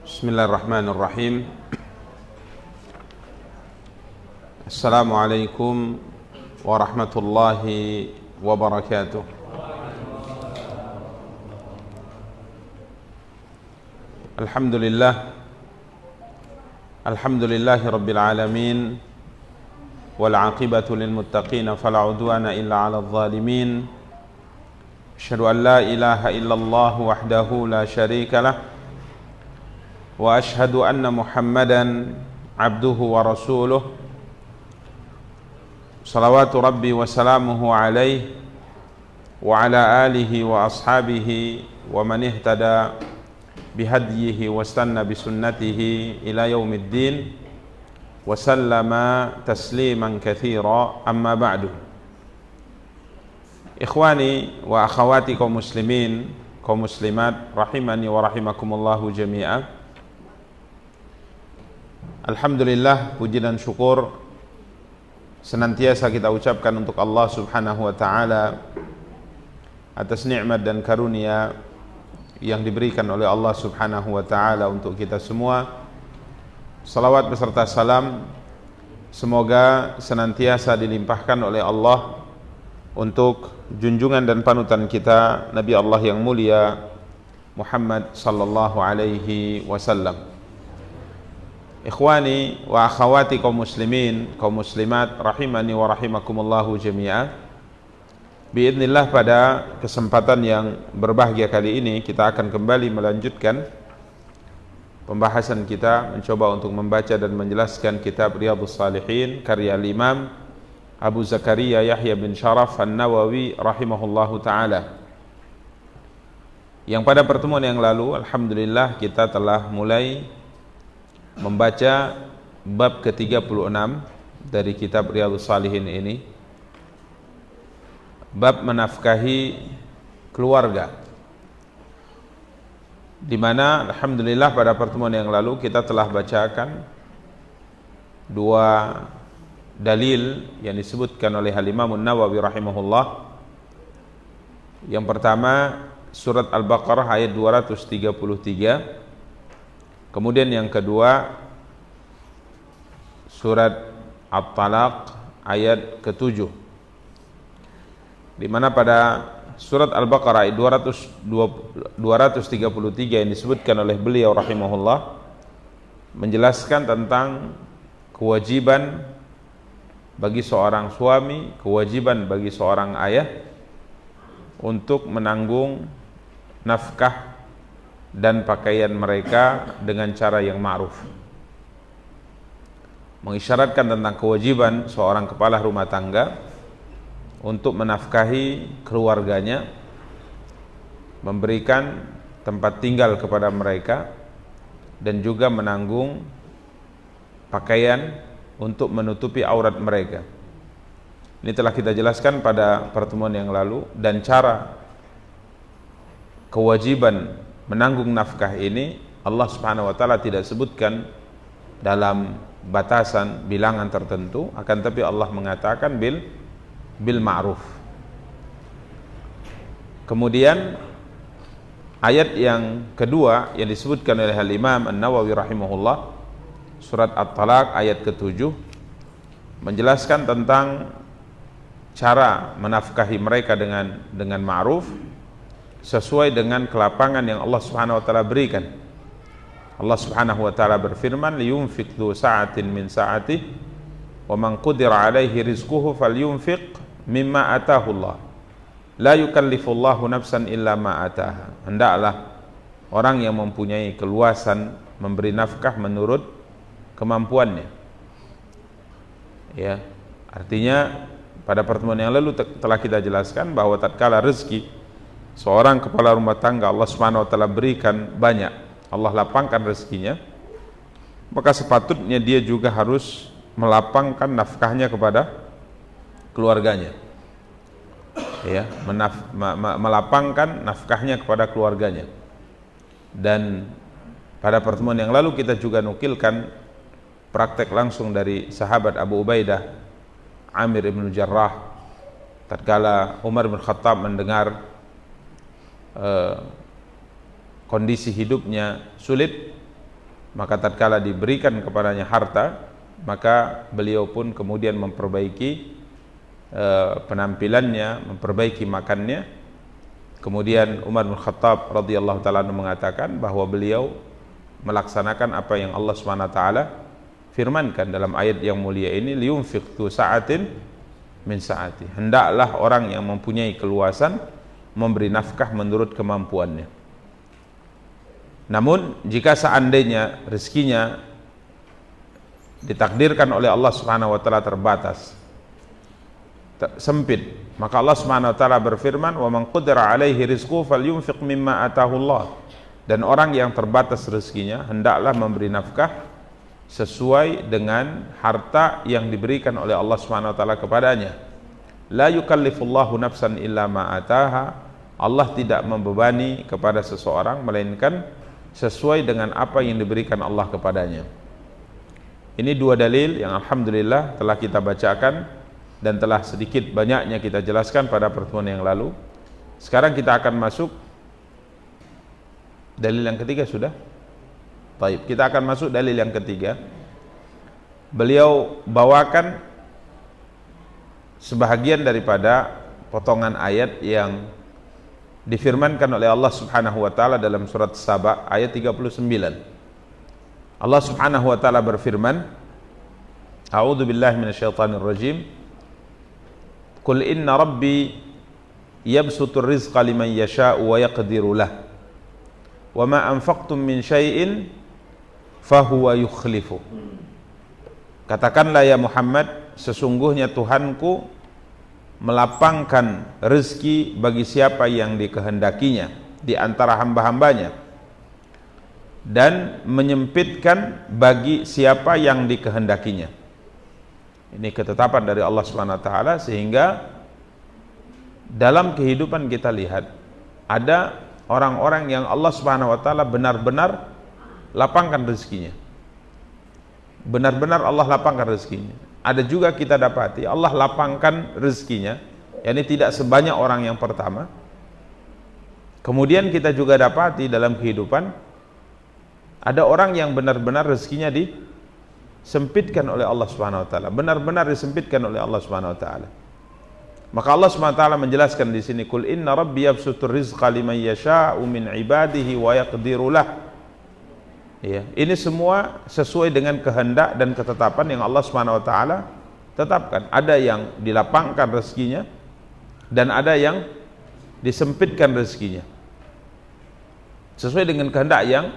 Bismillahirrahmanirrahim. Assalamualaikum warahmatullahi wabarakatuh. Alhamdulillahi rabbil alamin, wal aqibatu lil muttaqin fala udwana illa 'alal zalimin. Asyhadu an la ilaha illallah wahdahu la syarika lah, wa ashhadu anna Muhammadan abduhu wa rasuluh, salawatu rabbi wa salamuhu alaihi wa ala alihi wa ashabihi wa man ihtada bihadyihi wa istanna bisunnatihi ila yaumiddin wa sallama tasliman katsira, amma ba'du. Ikhwani wa akhawati kaum muslimin, kaum muslimat, rahimani wa rahimakumullahu jami'a. Alhamdulillah, puji dan syukur senantiasa kita ucapkan untuk Allah subhanahu wa ta'ala atas nikmat dan karunia yang diberikan oleh Allah subhanahu wa ta'ala untuk kita semua. Salawat beserta salam semoga senantiasa dilimpahkan oleh Allah untuk junjungan dan panutan kita, Nabi Allah yang mulia Muhammad sallallahu alaihi wasallam. Ikhwani wa akhawati kaum muslimin, kaum muslimat, rahimani wa rahimakumullahu jami'a. Biidznillah, pada kesempatan yang berbahagia kali ini kita akan kembali melanjutkan pembahasan kita, mencoba untuk membaca dan menjelaskan kitab Riyadhus Shalihin karya Imam Abu Zakaria Yahya bin Sharaf An-Nawawi rahimahullahu ta'ala. Yang pada pertemuan yang lalu, alhamdulillah, kita telah mulai membaca bab ke-36 dari kitab Riyadhus Shalihin ini, bab menafkahi keluarga, di mana alhamdulillah pada pertemuan yang lalu kita telah bacakan dua dalil yang disebutkan oleh Al-Imam An-Nawawi rahimahullah. Yang pertama surat Al-Baqarah ayat 233, kemudian yang kedua surat At-Talaq ayat ke-7, di mana pada surat Al-Baqarah ayat 233 yang disebutkan oleh beliau rahimahullah menjelaskan tentang kewajiban bagi seorang suami, kewajiban bagi seorang ayah untuk menanggung nafkah dan pakaian mereka dengan cara yang ma'ruf, mengisyaratkan tentang kewajiban seorang kepala rumah tangga untuk menafkahi keluarganya, memberikan tempat tinggal kepada mereka, dan juga menanggung pakaian untuk menutupi aurat mereka. Ini telah kita jelaskan pada pertemuan yang lalu, dan cara kewajiban menanggung nafkah ini Allah subhanahu wa ta'ala tidak sebutkan dalam batasan bilangan tertentu, akan tapi Allah mengatakan bil ma'ruf. Kemudian ayat yang kedua yang disebutkan oleh Al-Imam An-Nawawi rahimahullah, surat At-Talaq ayat ke-7, menjelaskan tentang cara menafkahi mereka dengan ma'ruf sesuai dengan kelapangan yang Allah subhanahu wa ta'ala berikan. Allah subhanahu wa ta'ala berfirman, liyunfiq dhu sa'atin min sa'atih wa man qudira alaihi rizquhu falyunfiq mimma atahullah la yukallifullahu nafsan illa ma ataha. Hendaklah orang yang mempunyai keluasan memberi nafkah menurut kemampuannya. Ya, artinya pada pertemuan yang lalu telah kita jelaskan bahwa tatkala rezeki seorang kepala rumah tangga Allah subhanahu wa ta'ala berikan banyak, Allah lapangkan rezekinya, maka sepatutnya dia juga harus melapangkan nafkahnya kepada keluarganya. Ya, melapangkan nafkahnya kepada keluarganya. Dan pada pertemuan yang lalu kita juga nukilkan praktek langsung dari sahabat Abu Ubaidah Amir ibn Jarrah tatkala Umar bin Khattab mendengar kondisi hidupnya sulit, maka tatkala diberikan kepadanya harta, maka beliau pun kemudian memperbaiki penampilannya, memperbaiki makannya. Kemudian Umar bin Khattab radhiyallahu taala mengatakan bahwa beliau melaksanakan apa yang Allah Subhanahu wa taala firmankan dalam ayat yang mulia ini, liyunfiq tu sa'atin min sa'ati. Hendaklah orang yang mempunyai keluasan memberi nafkah menurut kemampuannya. Namun jika seandainya rezekinya ditakdirkan oleh Allah Subhanahu wa taala terbatas, sempit, maka Allah Subhanahu wa taala berfirman, "Wa man qadara 'alaihi rizquhu falyunfiq mimma ataahu Allah." Dan orang yang terbatas rezekinya hendaklah memberi nafkah sesuai dengan harta yang diberikan oleh Allah Subhanahu wa taala kepadanya. La yukallifullahu nafsan illa ma ataha. Allah tidak membebani kepada seseorang melainkan sesuai dengan apa yang diberikan Allah kepadanya. Ini dua dalil yang alhamdulillah telah kita bacakan dan telah sedikit banyaknya kita jelaskan pada pertemuan yang lalu. Sekarang kita akan masuk dalil yang ketiga sudah. Baik, kita akan masuk dalil yang ketiga. Beliau bawakan sebahagian daripada potongan ayat yang difirmankan oleh Allah Subhanahu wa taala dalam surat Saba ayat 39. Allah Subhanahu wa taala berfirman, A'udzu billahi minasyaitonir rajim. Qul inna rabbi yabsutur rizqa liman yasha'u wa yaqdiru lah. Wa ma anfaqtum min syai'in fahuwa yukhlifu. Katakanlah ya Muhammad, sesungguhnya Tuhanku melapangkan rezeki bagi siapa yang dikehendakinya di antara hamba-hambanya dan menyempitkan bagi siapa yang dikehendakinya. Ini ketetapan dari Allah Subhanahu wa taala, sehingga dalam kehidupan kita lihat ada orang-orang yang Allah Subhanahu wa taala benar-benar lapangkan rezekinya. Benar-benar Allah lapangkan rezekinya. Ada juga kita dapati Allah lapangkan rezekinya, yakni tidak sebanyak orang yang pertama. Kemudian kita juga dapati dalam kehidupan ada orang yang benar-benar rezekinya disempitkan oleh Allah Subhanahu wa taala, benar-benar disempitkan oleh Allah Subhanahu wa taala. Maka Allah Subhanahu wa taala menjelaskan di sini, "Qul inna rabbi yabsutur rizqa liman yasha'u min ibadihi wa yaqdiru lah." Ya, ini semua sesuai dengan kehendak dan ketetapan yang Allah Subhanahu wa taala tetapkan. Ada yang dilapangkan rezekinya dan ada yang disempitkan rezekinya sesuai dengan kehendak yang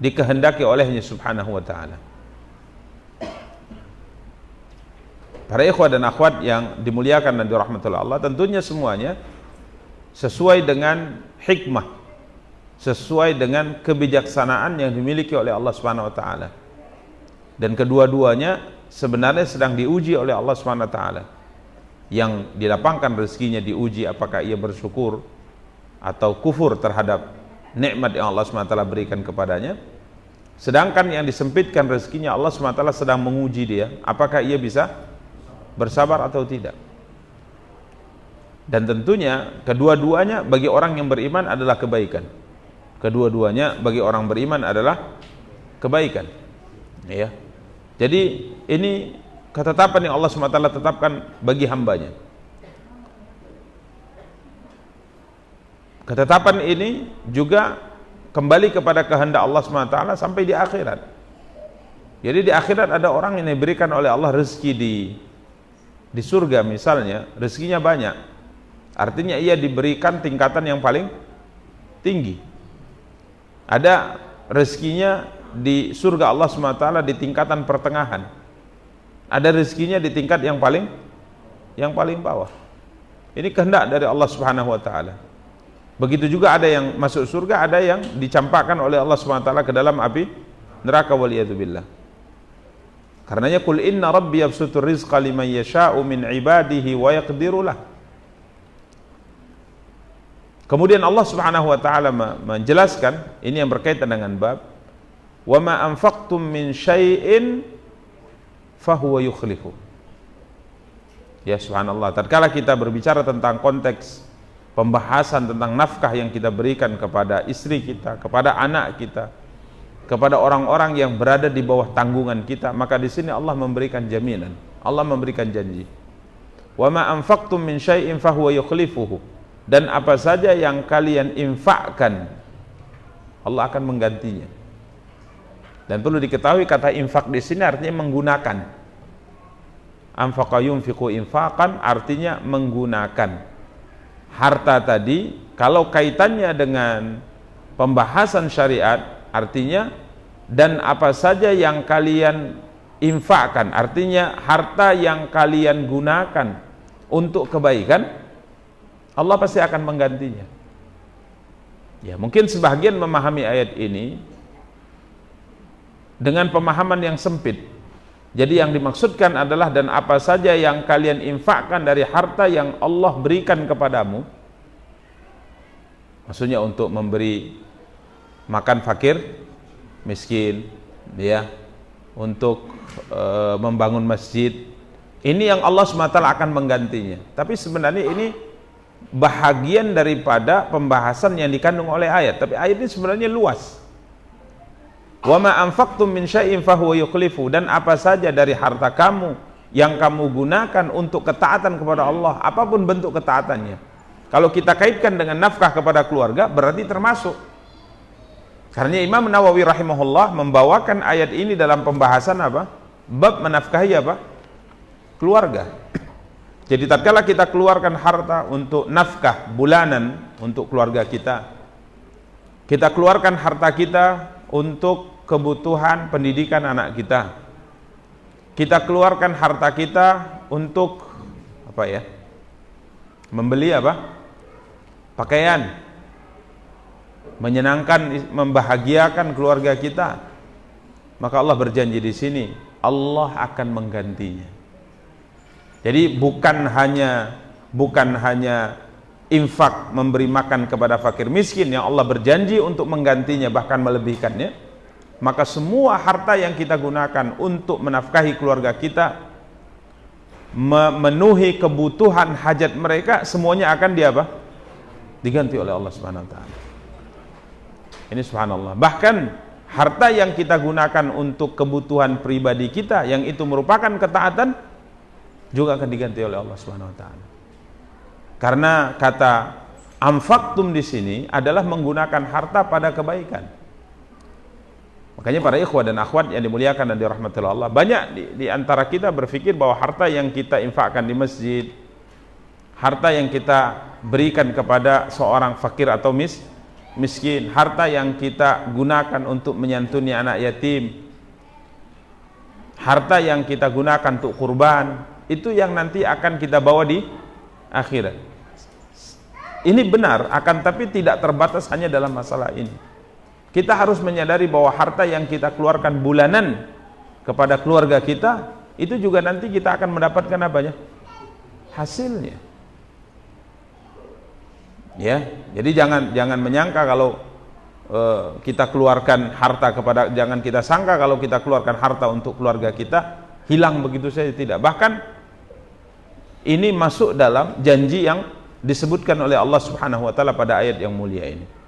dikehendaki olehnya Subhanahu wa taala. Para ikhwah dan akhwat yang dimuliakan dan dirahmati Allah, tentunya semuanya sesuai dengan hikmah, sesuai dengan kebijaksanaan yang dimiliki oleh Allah Subhanahu wa taala. Dan kedua-duanya sebenarnya sedang diuji oleh Allah Subhanahu wa taala. Yang dilapangkan rezekinya diuji apakah ia bersyukur atau kufur terhadap nikmat yang Allah Subhanahu wa taala berikan kepadanya. Sedangkan yang disempitkan rezekinya, Allah Subhanahu wa taala sedang menguji dia apakah ia bisa bersabar atau tidak. Dan tentunya kedua-duanya bagi orang yang beriman adalah kebaikan. Kedua-duanya bagi orang beriman adalah kebaikan. Ya. Jadi ini ketetapan yang Allah SWT tetapkan bagi hambanya. Ketetapan ini juga kembali kepada kehendak Allah SWT sampai di akhirat. Jadi di akhirat ada orang yang diberikan oleh Allah rezeki di surga misalnya, rezekinya banyak. Artinya ia diberikan tingkatan yang paling tinggi. Ada rezekinya di surga Allah SWT di tingkatan pertengahan. Ada rezekinya di tingkat yang paling bawah. Ini kehendak dari Allah Subhanahu wa taala. Begitu juga ada yang masuk surga, ada yang dicampakkan oleh Allah Subhanahu wa taala ke dalam api neraka, waliyadzubillah. Karenanya qul inna rabbi yabsutur rizqa liman yasha'u min ibadihi wa yaqdiru lah. Kemudian Allah Subhanahu wa taala menjelaskan ini yang berkaitan dengan bab wa ma anfaqtum min syai'in fahuwa yukhlifu. Ya subhanallah, tatkala kita berbicara tentang konteks pembahasan tentang nafkah yang kita berikan kepada istri kita, kepada anak kita, kepada orang-orang yang berada di bawah tanggungan kita, maka di sini Allah memberikan jaminan, Allah memberikan janji. Wa ma anfaqtum min syai'in fahuwa yukhlifuhu, dan apa saja yang kalian infakkan, Allah akan menggantinya. Dan perlu diketahui kata infak di sini artinya menggunakan. Anfaqa yunfiqu infaqan artinya menggunakan. Harta tadi kalau kaitannya dengan pembahasan syariat artinya dan apa saja yang kalian infakkan, artinya harta yang kalian gunakan untuk kebaikan, Allah pasti akan menggantinya. Ya, mungkin sebagian memahami ayat ini dengan pemahaman yang sempit. Jadi yang dimaksudkan adalah dan apa saja yang kalian infakkan dari harta yang Allah berikan kepadamu, maksudnya untuk memberi makan fakir, miskin, ya, untuk membangun masjid, ini yang Allah SWT akan menggantinya. Tapi sebenarnya ini bahagian daripada pembahasan yang dikandung oleh ayat. Tapi ayat ini sebenarnya luas. Wa ma anfaqtum min syai'in fahuwa yukhlifu, dan apa saja dari harta kamu yang kamu gunakan untuk ketaatan kepada Allah, apapun bentuk ketaatannya. Kalau kita kaitkan dengan nafkah kepada keluarga berarti termasuk. Karena Imam Nawawi rahimahullah membawakan ayat ini dalam pembahasan apa? Bab menafkahi apa? Keluarga. Jadi tatkala kita keluarkan harta untuk nafkah bulanan untuk keluarga kita keluarkan harta kita untuk kebutuhan pendidikan anak kita keluarkan harta kita untuk apa ya, membeli apa, pakaian, menyenangkan, membahagiakan keluarga kita, maka Allah berjanji di sini Allah akan menggantinya. Jadi bukan hanya infak, memberi makan kepada fakir miskin yang Allah berjanji untuk menggantinya, bahkan melebihkannya. Maka semua harta yang kita gunakan untuk menafkahi keluarga kita, memenuhi kebutuhan hajat mereka, semuanya akan diganti oleh Allah Subhanahu wa taala. Ini subhanallah. Bahkan harta yang kita gunakan untuk kebutuhan pribadi kita yang itu merupakan ketaatan juga akan diganti oleh Allah Subhanahu wa taala. Karena kata anfaqtum di sini adalah menggunakan harta pada kebaikan. Makanya para ikhwah dan akhwat yang dimuliakan dan dirahmati Allah, banyak di antara kita berpikir bahwa harta yang kita infakkan di masjid, harta yang kita berikan kepada seorang fakir atau miskin, harta yang kita gunakan untuk menyantuni anak yatim, harta yang kita gunakan untuk kurban, itu yang nanti akan kita bawa di akhirat. Ini benar, akan tapi tidak terbatas hanya dalam masalah ini. Kita harus menyadari bahwa harta yang kita keluarkan bulanan kepada keluarga kita, itu juga nanti kita akan mendapatkan apanya? Hasilnya. Ya, jadi jangan menyangka kalau kita keluarkan harta kepada, jangan kita sangka kalau kita keluarkan harta untuk keluarga kita hilang begitu saja, tidak. Bahkan ini masuk dalam janji yang disebutkan oleh Allah Subhanahu wa taala pada ayat yang mulia ini.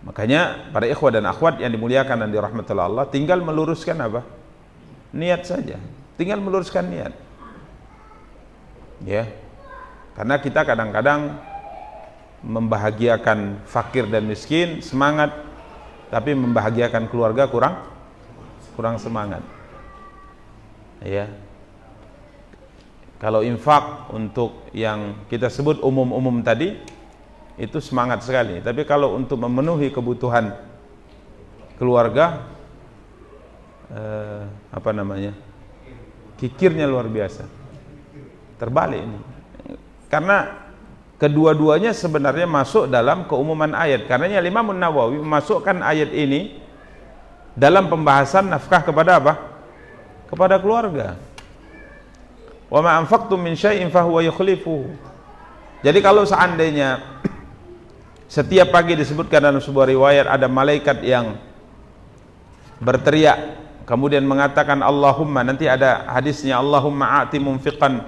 Makanya para ikhwah dan akhwat yang dimuliakan dan dirahmati Allah, tinggal meluruskan apa? Niat saja. Tinggal meluruskan niat. Ya. Karena kita kadang-kadang membahagiakan fakir dan miskin semangat, tapi membahagiakan keluarga kurang semangat. Ya. Kalau infak untuk yang kita sebut umum-umum tadi itu semangat sekali, tapi kalau untuk memenuhi kebutuhan keluarga kikirnya luar biasa, terbalik ini. Karena kedua-duanya sebenarnya masuk dalam keumuman ayat. Karenanya Imam Nawawi memasukkan ayat ini dalam pembahasan nafkah kepada apa? Kepada keluarga. Wa ma anfaqtum min syai'in fahuwa yukhlifuhu. Jadi kalau seandainya setiap pagi disebutkan dalam sebuah riwayat ada malaikat yang berteriak kemudian mengatakan Allahumma, nanti ada hadisnya, Allahumma a'ti munfiqan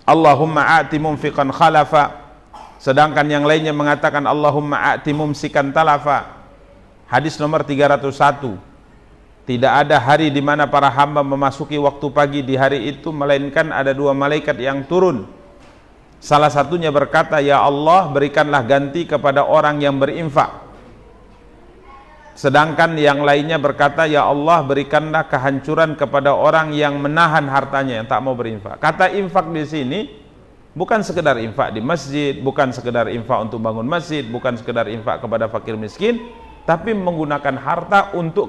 Allahumma a'ti munfiqan khalafa, sedangkan yang lainnya mengatakan Allahumma a'ti mumsikan talafa. Hadis nomor 301. Tidak ada hari di mana para hamba memasuki waktu pagi di hari itu melainkan ada dua malaikat yang turun. Salah satunya berkata, ya Allah, berikanlah ganti kepada orang yang berinfak. Sedangkan yang lainnya berkata, ya Allah, berikanlah kehancuran kepada orang yang menahan hartanya, yang tak mau berinfak. Kata infak di sini bukan sekedar infak di masjid, bukan sekedar infak untuk bangun masjid, bukan sekedar infak kepada fakir miskin, tapi menggunakan harta untuk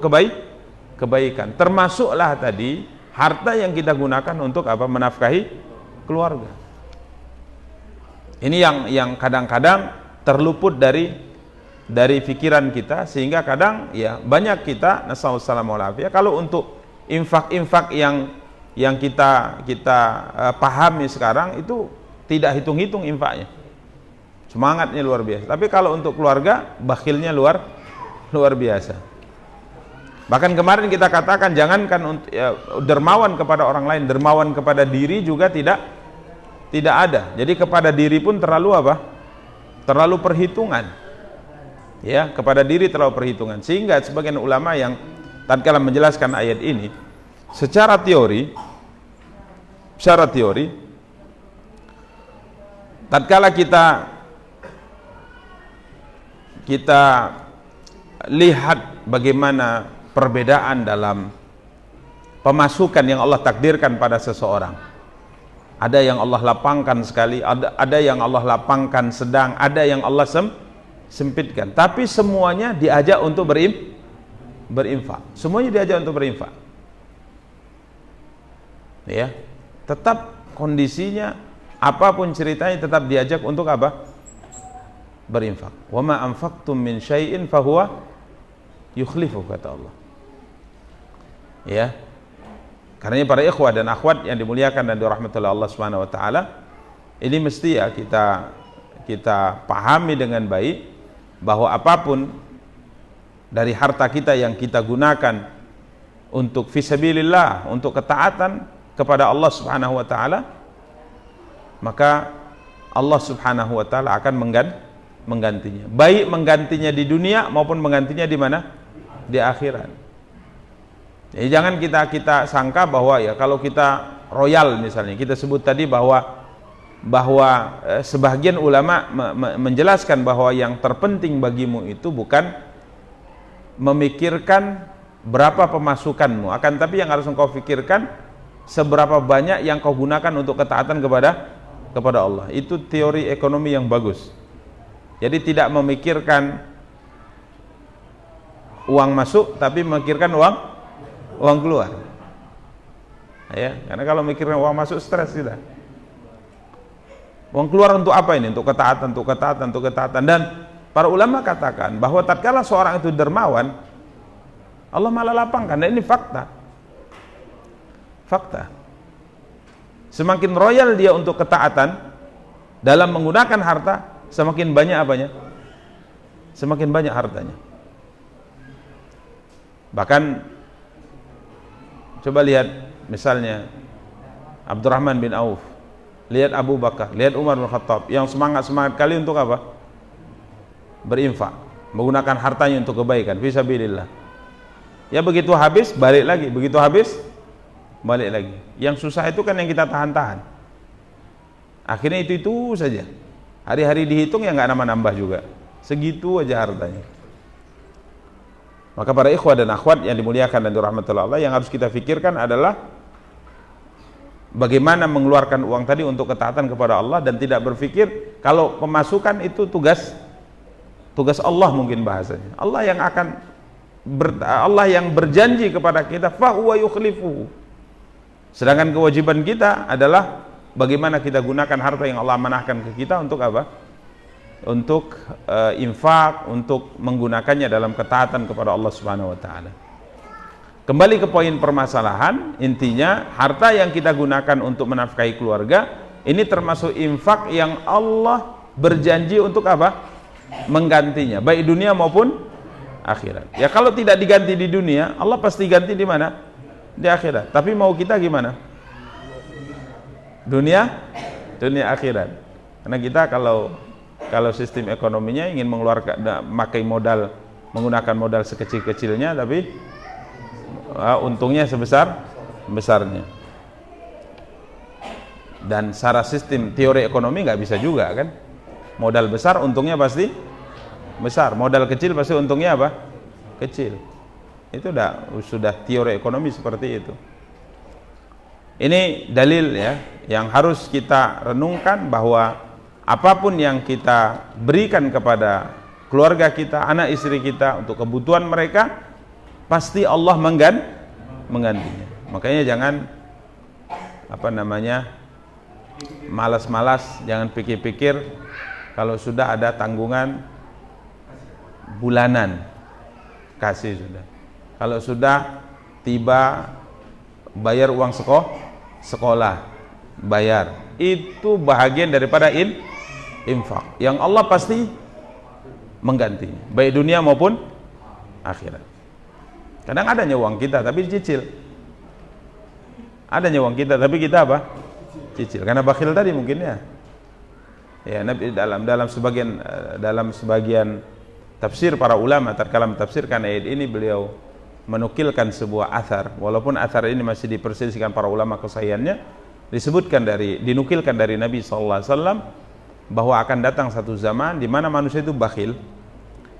kebaikan. Termasuklah tadi harta yang kita gunakan untuk apa? Menafkahi keluarga. Ini yang kadang-kadang terluput dari pikiran kita, sehingga kadang ya banyak kita, nasallallahu alaihi, kalau untuk infak-infak yang kita pahami sekarang itu tidak hitung-hitung infaknya, semangatnya luar biasa. Tapi kalau untuk keluarga, bakhilnya luar biasa. Bahkan kemarin kita katakan, jangankan dermawan kepada orang lain, dermawan kepada diri juga tidak ada. Jadi kepada diri pun terlalu apa? Terlalu perhitungan. Ya, kepada diri terlalu perhitungan. Sehingga sebagian ulama yang tatkala menjelaskan ayat ini secara teori tatkala kita lihat bagaimana perbedaan dalam pemasukan yang Allah takdirkan pada seseorang. Ada yang Allah lapangkan sekali, ada yang Allah lapangkan sedang, ada yang Allah sempitkan. Tapi semuanya diajak untuk berinfak. Semuanya diajak untuk berinfak. Ya, tetap kondisinya apapun ceritanya tetap diajak untuk apa? Berinfak. Wa ma anfaqtum min syai'in fahuwa yukhlifu, kata Allah. Ya. Karena para ikhwah dan akhwat yang dimuliakan dan dirahmati oleh Allah Subhanahu wa taala, ini mesti ya kita pahami dengan baik bahwa apapun dari harta kita yang kita gunakan untuk fisabilillah, untuk ketaatan kepada Allah Subhanahu wa taala, maka Allah Subhanahu wa taala akan menggantinya. Baik menggantinya di dunia maupun menggantinya di mana? Di akhirat. Jadi jangan kita sangka bahwa ya kalau kita royal misalnya, kita sebut tadi bahwa sebagian ulama menjelaskan bahwa yang terpenting bagimu itu bukan memikirkan berapa pemasukanmu, akan tapi yang harus engkau pikirkan seberapa banyak yang kau gunakan untuk ketaatan kepada Allah. Itu teori ekonomi yang bagus. Jadi tidak memikirkan uang masuk, tapi memikirkan uang keluar. Ya, karena kalau mikirnya uang masuk, stres kita. Uang keluar untuk apa ini? Untuk ketaatan. Dan para ulama katakan bahwa tatkala seorang itu dermawan, Allah malah lapangkan. Dan ini fakta. Semakin royal dia untuk ketaatan dalam menggunakan harta, semakin banyak apanya? Semakin banyak hartanya. Bahkan coba lihat misalnya Abdurrahman bin Auf, lihat Abu Bakar, lihat Umar bin Khattab yang semangat kali untuk apa? Berinfak, menggunakan hartanya untuk kebaikan, fisabilillah. Ya begitu habis, balik lagi, begitu habis, balik lagi. Yang susah itu kan yang kita tahan-tahan. Akhirnya itu saja. Hari-hari dihitung ya nggak nambah-nambah juga. Segitu aja hartanya. Maka para ikhwah dan akhwat yang dimuliakan dan dirahmati Allah, yang harus kita pikirkan adalah bagaimana mengeluarkan uang tadi untuk ketaatan kepada Allah, dan tidak berpikir kalau pemasukan itu tugas Allah, mungkin bahasanya. Allah yang berjanji kepada kita, fa huwa yukhlifuhu. Sedangkan kewajiban kita adalah bagaimana kita gunakan harta yang Allah amanahkan ke kita untuk apa? Untuk infak, untuk menggunakannya dalam ketaatan kepada Allah Subhanahu wa taala. Kembali ke poin permasalahan, intinya harta yang kita gunakan untuk menafkahi keluarga ini termasuk infak yang Allah berjanji untuk apa? Menggantinya, baik dunia maupun akhirat. Ya kalau tidak diganti di dunia, Allah pasti ganti di mana? Di akhirat. Tapi mau kita gimana? Dunia akhirat. Karena kita kalau sistem ekonominya ingin mengeluarkan pakai modal, menggunakan modal sekecil-kecilnya, tapi untungnya sebesar-besarnya. Dan secara sistem teori ekonomi nggak bisa juga kan? Modal besar untungnya pasti besar, modal kecil pasti untungnya apa? Kecil. Itu sudah teori ekonomi seperti itu. Ini dalil ya yang harus kita renungkan, bahwa apapun yang kita berikan kepada keluarga kita, anak istri kita untuk kebutuhan mereka, pasti Allah menggantinya. Makanya jangan malas-malas, jangan pikir-pikir kalau sudah ada tanggungan bulanan, kasih sudah. Kalau sudah tiba bayar uang sekolah, bayar. Itu bahagian daripada infak yang Allah pasti menggantinya, baik dunia maupun akhirat. Kadang adanya uang kita tapi dicicil, adanya uang kita tapi kita apa? Cicil, karena bakhil tadi mungkin ya. Ya, Nabi dalam sebagian tafsir para ulama tatkala mentafsirkan ayat ini, beliau menukilkan sebuah athar, walaupun athar ini masih diperselisihkan para ulama kesahihannya, dinukilkan dari Nabi SAW bahwa akan datang satu zaman di mana manusia itu bakhil,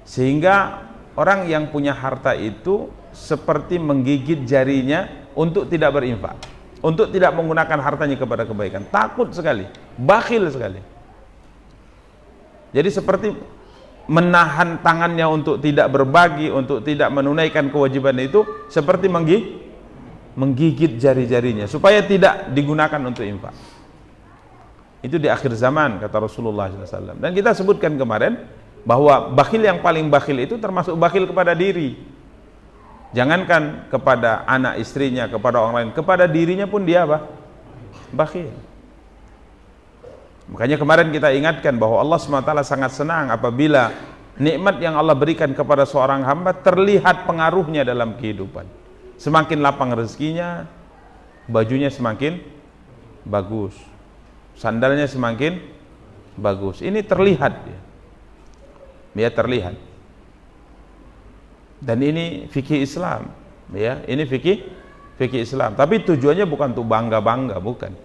sehingga orang yang punya harta itu seperti menggigit jarinya untuk tidak berinfak, untuk tidak menggunakan hartanya kepada kebaikan, takut sekali, bakhil sekali. Jadi seperti menahan tangannya untuk tidak berbagi, untuk tidak menunaikan kewajiban itu, seperti menggigit jari-jarinya supaya tidak digunakan untuk infak. Itu di akhir zaman kata Rasulullah SAW. Dan kita sebutkan kemarin bahwa bakhil yang paling bakhil itu termasuk bakhil kepada diri. Jangankan kepada anak istrinya, kepada orang lain, kepada dirinya pun dia apa? Bakhil. Makanya kemarin kita ingatkan bahwa Allah SWT sangat senang apabila nikmat yang Allah berikan kepada seorang hamba terlihat pengaruhnya dalam kehidupan. Semakin lapang rezekinya, bajunya semakin bagus, sandalnya semakin bagus. Ini terlihat ya, terlihat. Dan ini fikih Islam ya, ini fikih Islam. Tapi tujuannya bukan untuk bangga-bangga, bukan.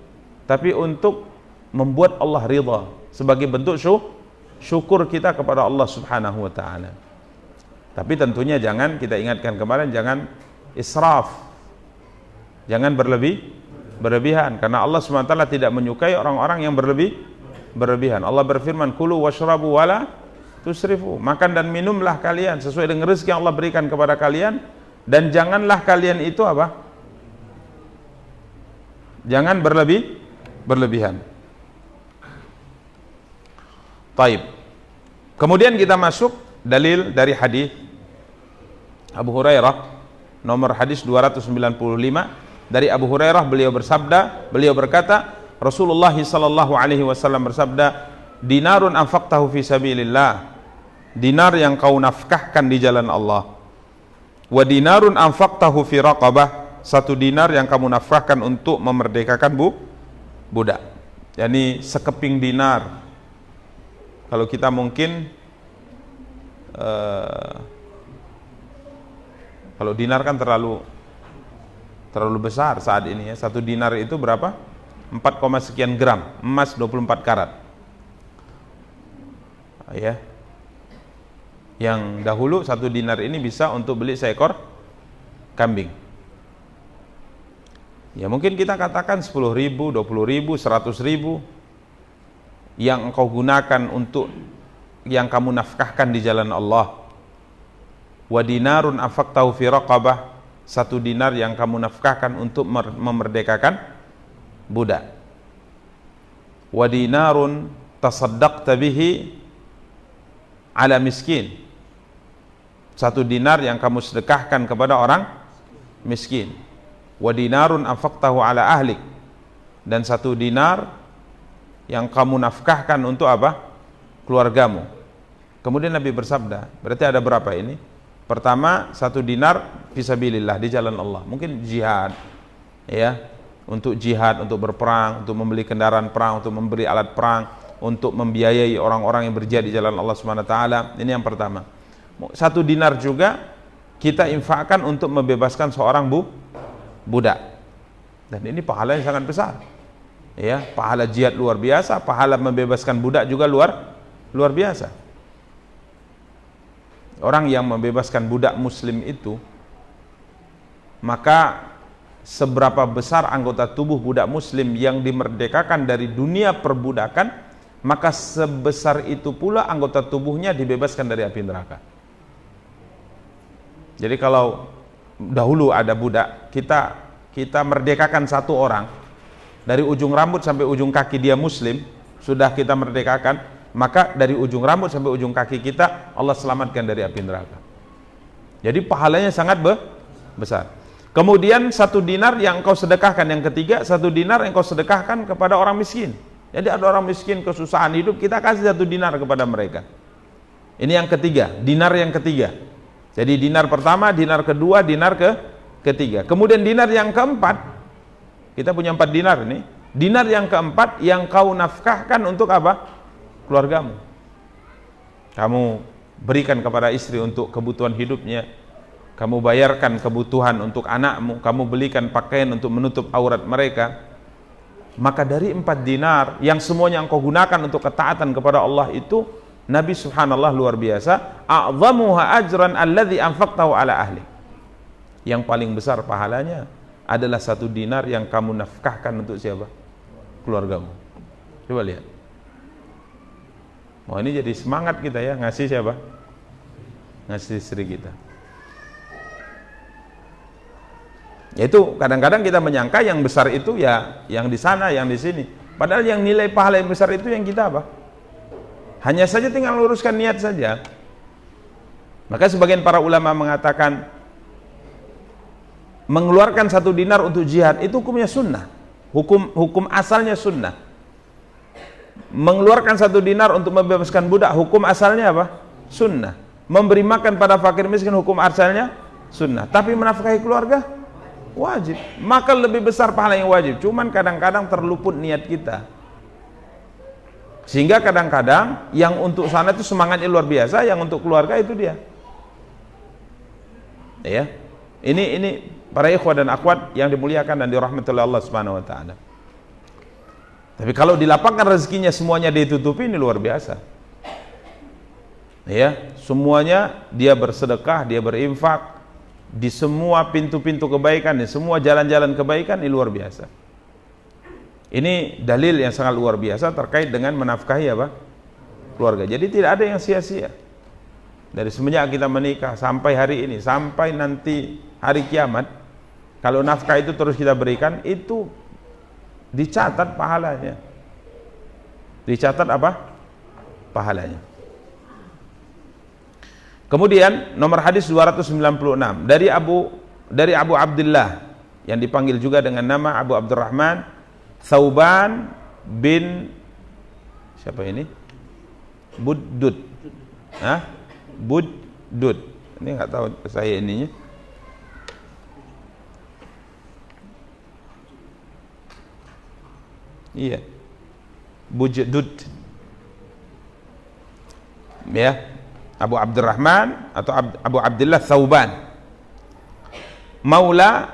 Tapi untuk membuat Allah ridha sebagai bentuk syukur kita kepada Allah Subhanahu wa taala. Tapi tentunya jangan, kita ingatkan kemarin, jangan israf. Jangan berlebihan, karena Allah Subhanahu wa taala tidak menyukai orang-orang yang berlebihan. Allah berfirman, "Kulu washrabu wala tusrifu." Makan dan minumlah kalian sesuai dengan rezeki yang Allah berikan kepada kalian, dan janganlah kalian itu apa? Jangan berlebihan. Taib. Kemudian kita masuk dalil dari hadis Abu Hurairah, nomor hadis 295. Dari Abu Hurairah, beliau berkata, Rasulullah sallallahu alaihi wasallam bersabda, "Dinarun anfaqtahu fi sabilillah." Dinar yang kau nafkahkan di jalan Allah. Wa dinarun anfaqtahu fi raqabah. Satu dinar yang kamu nafkahkan untuk memerdekakan budak. Yani sekeping dinar. Kalau kita mungkin kalau dinar kan terlalu besar saat ini ya. Satu dinar itu berapa? 4, sekian gram emas 24 karat ya. Yang dahulu satu dinar ini bisa untuk beli seekor kambing ya. Mungkin kita katakan 10.000, 20.000, 100.000 yang engkau gunakan untuk yang kamu nafkahkan di jalan Allah. Wa dinarun anfaqtahu fi raqabah. Satu dinar yang kamu nafkahkan untuk memerdekakan budak. Wa dinarun tasaddaqta bihi ala miskin. Satu dinar yang kamu sedekahkan kepada orang miskin. Wa dinarun anfaqtahu ala ahlik. Dan satu dinar yang kamu nafkahkan untuk apa? Keluargamu. Kemudian Nabi bersabda, berarti ada berapa ini? Pertama, 1 dinar fisabilillah, di jalan Allah. Mungkin jihad, ya, untuk jihad, untuk berperang, untuk membeli kendaraan perang, untuk memberi alat perang, untuk membiayai orang-orang yang berjihad di jalan Allah Subhanahu wa taala. Ini yang pertama. 1 dinar juga kita infakkan untuk membebaskan seorang budak. Dan ini pahalanya sangat besar. Ya, pahala jihad luar biasa, pahala membebaskan budak juga luar biasa. Orang yang membebaskan budak muslim itu, maka seberapa besar anggota tubuh budak muslim yang dimerdekakan dari dunia perbudakan, maka sebesar itu pula anggota tubuhnya dibebaskan dari api neraka. Jadi kalau dahulu ada budak, kita merdekakan 1 orang, dari ujung rambut sampai ujung kaki dia muslim, sudah kita merdekakan, maka dari ujung rambut sampai ujung kaki kita Allah selamatkan dari api neraka. Jadi pahalanya sangat besar. Kemudian 1 dinar yang engkau sedekahkan, yang ketiga 1 dinar yang engkau sedekahkan kepada orang miskin. Jadi ada orang miskin kesusahan hidup, kita kasih 1 dinar kepada mereka. Ini yang ketiga, dinar yang ketiga. Jadi dinar pertama, dinar kedua, dinar ketiga. Kemudian dinar yang keempat, kita punya 4 dinar ini. Dinar yang keempat yang kau nafkahkan untuk apa? Keluargamu. Kamu berikan kepada istri untuk kebutuhan hidupnya, kamu bayarkan kebutuhan untuk anakmu, kamu belikan pakaian untuk menutup aurat mereka. Maka dari 4 dinar yang semuanya engkau gunakan untuk ketaatan kepada Allah itu, Nabi subhanallah luar biasa, a'zamuha ajran alladhi anfaqtahu ala ahli. Yang paling besar pahalanya adalah 1 dinar yang kamu nafkahkan untuk siapa? Keluargamu. Coba lihat. Oh, ini jadi semangat kita ya, ngasih siapa? Ngasih istri kita. Yaitu kadang-kadang kita menyangka yang besar itu ya yang di sana, yang di sini. Padahal yang nilai pahala yang besar itu yang kita apa? Hanya saja tinggal luruskan niat saja. Maka sebagian para ulama mengatakan mengeluarkan 1 dinar untuk jihad itu hukumnya sunnah. Hukum asalnya sunnah. Mengeluarkan 1 dinar untuk membebaskan budak, hukum asalnya apa? Sunnah. Memberi makan pada fakir miskin, hukum asalnya sunnah. Tapi menafkahi keluarga wajib. Maka lebih besar pahala yang wajib. Cuman kadang-kadang terluput niat kita, sehingga kadang-kadang yang untuk sana itu semangatnya luar biasa, yang untuk keluarga itu dia. Ya, ini para ikhwah dan akhwat yang dimuliakan dan dirahmati oleh Allah Subhanahu wa taala. Tapi kalau dilapangkan rezekinya semuanya ditutupi, ini luar biasa. Ya, semuanya dia bersedekah, dia berinfak di semua pintu-pintu kebaikan, di semua jalan-jalan kebaikan, ini luar biasa. Ini dalil yang sangat luar biasa terkait dengan menafkahi apa? Keluarga. Jadi tidak ada yang sia-sia. Dari semenjak kita menikah sampai hari ini, sampai nanti hari kiamat, kalau nafkah itu terus kita berikan, itu dicatat pahalanya. Dicatat apa? Pahalanya. Kemudian nomor hadis 296 dari Abu Abdullah yang dipanggil juga dengan nama Abu Abdurrahman Thauban bin siapa ini? Buddud. Hah? Buddud. Ini enggak tahu saya ininya. Iya. Bujdud. Ya. Abu Abdurrahman atau Abu Abdullah Thauban. Maula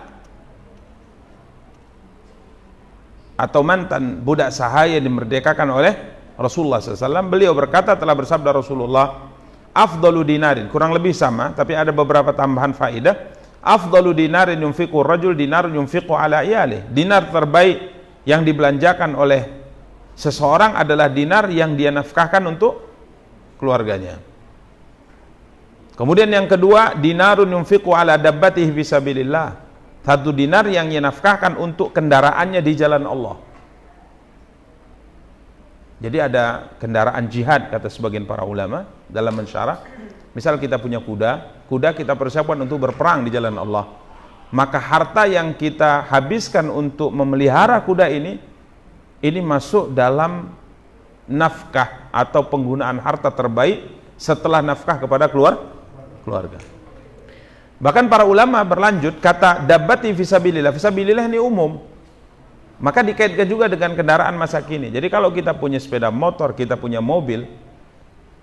atau mantan budak sahaya yang dimerdekakan oleh Rasulullah SAW. Beliau berkata, telah bersabda Rasulullah, afdalu dinarin, kurang lebih sama, tapi ada beberapa tambahan faedah. Afdalu dinarin yunfiqu rajul dinar yunfiqu ala iyalih. Dinar terbaik yang dibelanjakan oleh seseorang adalah dinar yang dia nafkahkan untuk keluarganya. Kemudian yang kedua, dinarun yunfiqu ala dabbatihi fisabilillah. 1 dinar yang dia nafkahkan untuk kendaraannya di jalan Allah. Jadi ada kendaraan jihad, kata sebagian para ulama dalam mensyarah. Misal kita punya kuda kita persiapkan untuk berperang di jalan Allah. Maka harta yang kita habiskan untuk memelihara kuda ini masuk dalam nafkah atau penggunaan harta terbaik setelah nafkah kepada keluarga. Bahkan para ulama berlanjut, kata dabbati fisabilillah, fisabilillah ini umum, maka dikaitkan juga dengan kendaraan masa kini. Jadi kalau kita punya sepeda motor, kita punya mobil,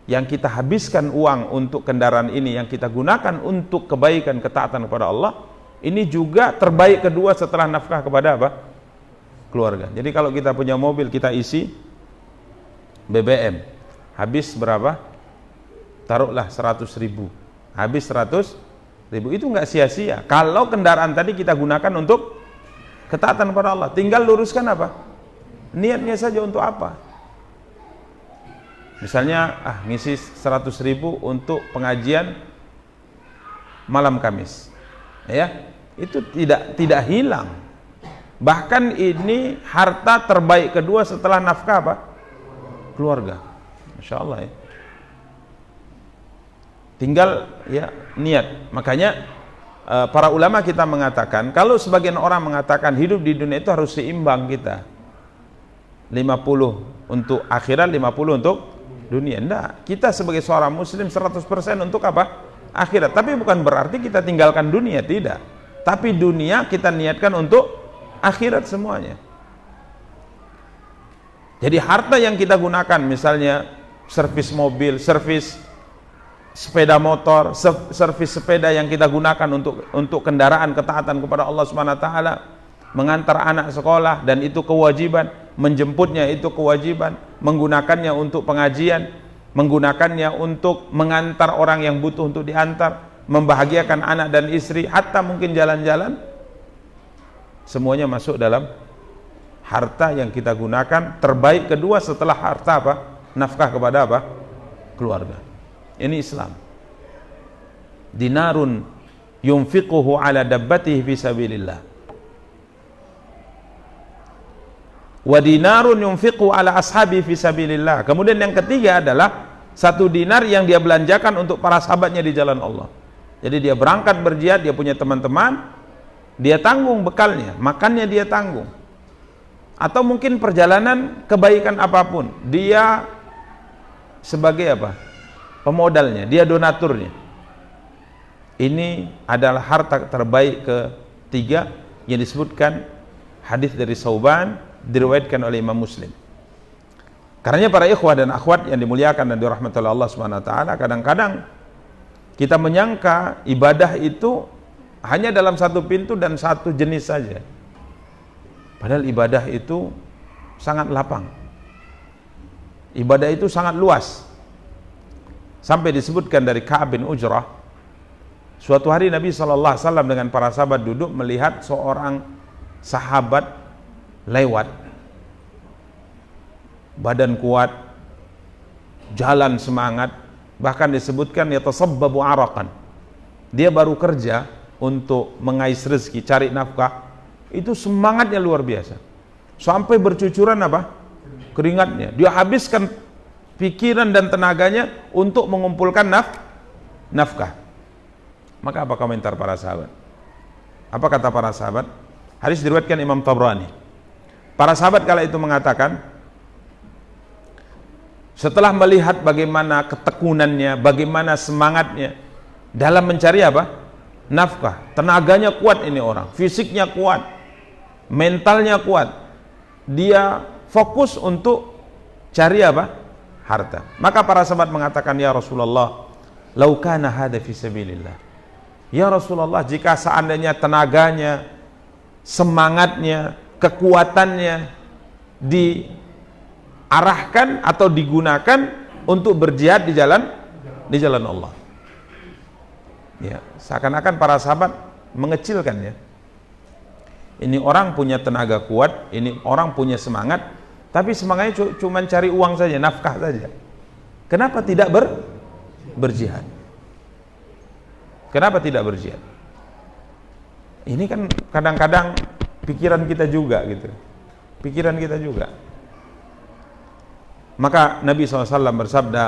yang kita habiskan uang untuk kendaraan ini, yang kita gunakan untuk kebaikan, ketaatan kepada Allah, ini juga terbaik kedua setelah nafkah kepada apa? Keluarga. Jadi kalau kita punya mobil, kita isi BBM, habis berapa? Taruhlah 100.000, habis 100.000, itu nggak sia-sia. Kalau kendaraan tadi kita gunakan untuk ketaatan kepada Allah, tinggal luruskan apa? Niatnya saja untuk apa? Misalnya, ngisi 100.000 untuk pengajian malam Kamis, ya, itu tidak hilang. Bahkan ini harta terbaik kedua setelah nafkah apa? Keluarga. Masya Allah ya. Tinggal ya niat. Makanya para ulama kita mengatakan, kalau sebagian orang mengatakan hidup di dunia itu harus seimbang kita, 50 untuk akhirat, 50 untuk dunia. Enggak, kita sebagai seorang muslim 100% untuk apa? Akhirat. Tapi bukan berarti kita tinggalkan dunia, tidak. Tapi dunia kita niatkan untuk akhirat semuanya. Jadi harta yang kita gunakan, misalnya servis mobil, servis sepeda motor, servis sepeda yang kita gunakan untuk kendaraan ketaatan kepada Allah Subhanahu wa taala, mengantar anak sekolah dan itu kewajiban, menjemputnya itu kewajiban, menggunakannya untuk pengajian, menggunakannya untuk mengantar orang yang butuh untuk diantar, membahagiakan anak dan istri, hatta mungkin jalan-jalan, semuanya masuk dalam harta yang kita gunakan terbaik kedua setelah harta apa? Nafkah kepada apa? Keluarga. Ini Islam. Dinarun yunfiquhu ala dabbatihi fi sabilillah, wa dinarun yunfiqu ala ashabi fi sabilillah. Kemudian yang ketiga adalah 1 dinar yang dia belanjakan untuk para sahabatnya di jalan Allah. Jadi dia berangkat berjihad, dia punya teman-teman, dia tanggung bekalnya, makannya dia tanggung. Atau mungkin perjalanan kebaikan apapun, dia sebagai apa? Pemodalnya, dia donaturnya. Ini adalah harta terbaik ketiga yang disebutkan hadis dari Sauban, diriwayatkan oleh Imam Muslim. Karenanya para ikhwah dan akhwat yang dimuliakan dan dirahmati oleh Allah Subhanahu wa taala, kadang-kadang kita menyangka ibadah itu hanya dalam satu pintu dan satu jenis saja. Padahal ibadah itu sangat lapang. Ibadah itu sangat luas. Sampai disebutkan dari Ka'ab bin Ujrah, suatu hari Nabi SAW dengan para sahabat duduk melihat seorang sahabat lewat, badan kuat, jalan semangat, bahkan disebutkan yatasabbabu araqan, dia baru kerja untuk mengais rezeki, cari nafkah, itu semangatnya luar biasa, sampai bercucuran apa? Keringatnya. Dia habiskan pikiran dan tenaganya untuk mengumpulkan nafkah. Maka apa komentar para sahabat? Apa kata para sahabat? Hadis diriwayatkan Imam Tabrani. Para sahabat kala itu mengatakan, setelah melihat bagaimana ketekunannya, bagaimana semangatnya dalam mencari apa? Nafkah. Tenaganya kuat ini orang, fisiknya kuat, mentalnya kuat. Dia fokus untuk cari apa? Harta. Maka para sahabat mengatakan, ya Rasulullah, lau kana hadza fi sabilillah. Ya Rasulullah, jika seandainya tenaganya, semangatnya, kekuatannya diarahkan atau digunakan untuk berjihad di jalan Allah. Ya, seakan-akan para sahabat mengecilkan ya. Ini orang punya tenaga kuat, ini orang punya semangat, tapi semangatnya cuma cari uang saja, nafkah saja. Kenapa tidak berjihad? Kenapa tidak berjihad? Ini kan kadang-kadang pikiran kita juga gitu. Pikiran kita juga. Maka Nabi SAW bersabda,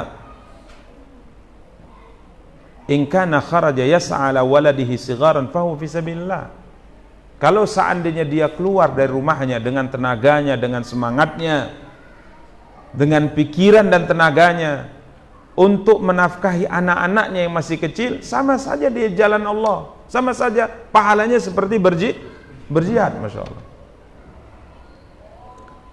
in kana kharaja yas'a ala waladihi sigharan fahu fi sabilillah. Kalau seandainya dia keluar dari rumahnya dengan tenaganya, dengan semangatnya, dengan pikiran dan tenaganya untuk menafkahi anak-anaknya yang masih kecil, sama saja dia jalan Allah, sama saja pahalanya seperti berjihad, Masya Allah.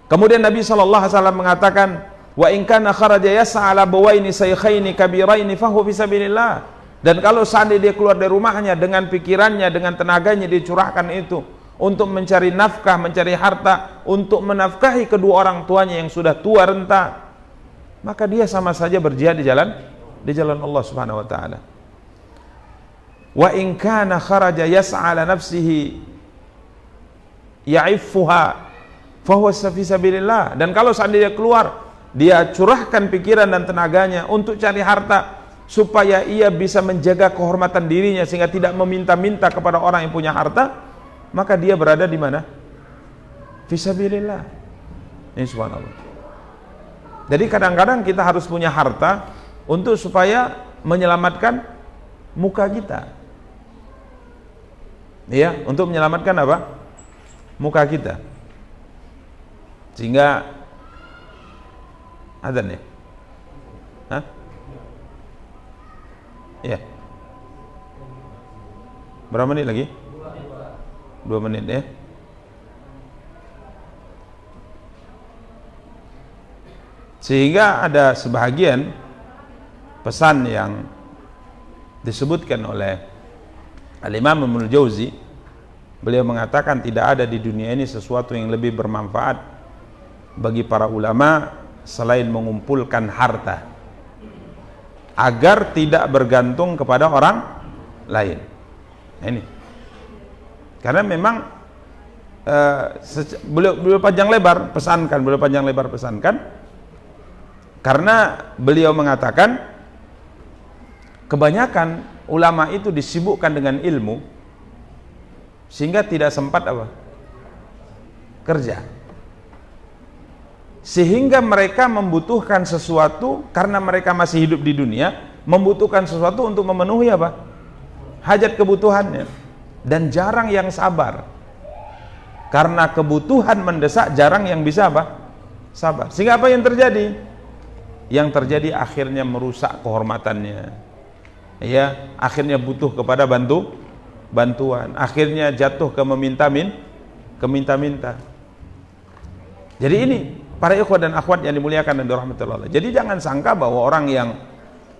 Kemudian Nabi SAW mengatakan, wa in kana kharaja yas'a ala bawaini saykhaini kabiraini fahu fisabilillah. Dan kalau seandainya dia keluar dari rumahnya dengan pikirannya, dengan tenaganya dia curahkan itu untuk mencari nafkah, mencari harta, untuk menafkahi kedua orang tuanya yang sudah tua renta, maka dia sama saja berjihad di jalan Allah Subhanahu wa taala. Wa in kana kharaja yas'a ala nafsihi ya'iffuha fahuwa fi sabilillah. Dan kalau seandainya keluar, dia curahkan pikiran dan tenaganya untuk cari harta supaya ia bisa menjaga kehormatan dirinya sehingga tidak meminta-minta kepada orang yang punya harta, maka dia berada di mana? Fi sabilillah. Ini subhanallah. Jadi kadang-kadang kita harus punya harta untuk supaya menyelamatkan muka kita. Ya, untuk menyelamatkan apa? Muka kita. Sehingga adzan ya? Hah? Ya. Berapa menit lagi? 2 menit ya. Sehingga ada sebahagian pesan yang disebutkan oleh Al-Imam Ibnul Jauzi. Beliau mengatakan tidak ada di dunia ini sesuatu yang lebih bermanfaat bagi para ulama selain mengumpulkan harta agar tidak bergantung kepada orang lain. Nah, ini karena memang beliau panjang lebar pesankan karena beliau mengatakan kebanyakan ulama itu disibukkan dengan ilmu sehingga tidak sempat apa? Kerja. Sehingga mereka membutuhkan sesuatu karena mereka masih hidup di dunia, membutuhkan sesuatu untuk memenuhi apa? Hajat kebutuhannya. Dan jarang yang sabar. Karena kebutuhan mendesak, jarang yang bisa apa? Sabar. Sehingga apa yang terjadi? Yang terjadi akhirnya merusak kehormatannya. Ya, akhirnya butuh kepada bantuan. Akhirnya jatuh ke meminta-minta. Jadi ini para ikhwah dan akhwat yang dimuliakan dan dirahmati Allah. Jadi jangan sangka bahwa orang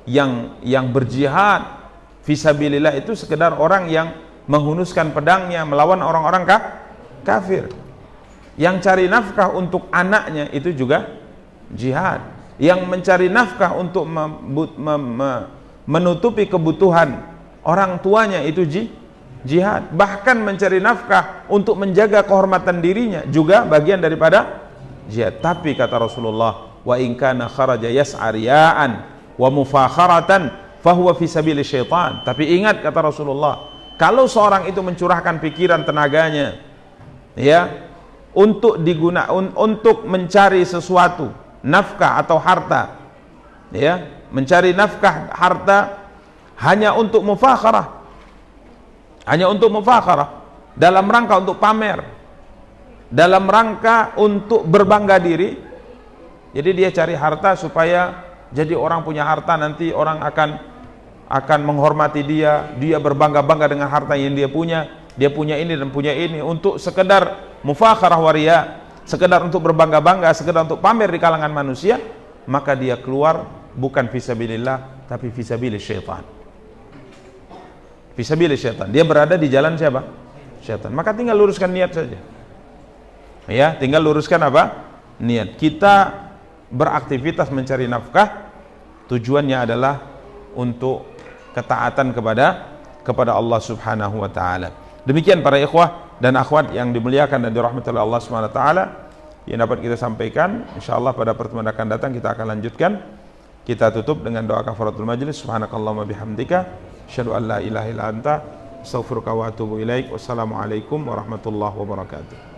yang berjihad fisabilillah itu sekedar orang yang menghunuskan pedangnya melawan orang-orang kafir. Yang cari nafkah untuk anaknya itu juga jihad. Yang mencari nafkah untuk menutupi kebutuhan orang tuanya itu jihad. Bahkan mencari nafkah untuk menjaga kehormatan dirinya juga bagian daripada jihad. Tapi kata Rasulullah, wa in kana kharaja yas'a riya'an wa mufakharatan fahuwa fi sabili syaitan. Tapi ingat kata Rasulullah, kalau seorang itu mencurahkan pikiran tenaganya ya untuk untuk mencari sesuatu, nafkah atau harta, ya, mencari nafkah harta hanya untuk mufakharah, dalam rangka untuk pamer, dalam rangka untuk berbangga diri. Jadi dia cari harta supaya jadi orang punya harta, nanti orang akan menghormati dia berbangga-bangga dengan harta yang dia punya ini dan punya ini, untuk sekedar mufakharah waria, sekedar untuk berbangga-bangga, sekedar untuk pamer di kalangan manusia, maka dia keluar bukan fisabilillah tapi fisabilis syaitan. Fisabilis syaitan, dia berada di jalan siapa? Syaitan. Maka tinggal luruskan niat saja. Ya, tinggal luruskan apa? Niat. Kita beraktivitas mencari nafkah tujuannya adalah untuk ketaatan kepada Allah Subhanahu wa taala. Demikian para ikhwah dan akhwat yang dimuliakan dan dirahmati oleh Allah Subhanahu wa taala yang dapat kita sampaikan. Insyaallah pada pertemuan akan datang kita akan lanjutkan. Kita tutup dengan doa kafaratul majlis. Subhanakallahumma bihamdika asyhadu an la ilaha illa anta astaghfiruka wa atubu ilaik. Wassalamualaikum warahmatullahi wabarakatuh.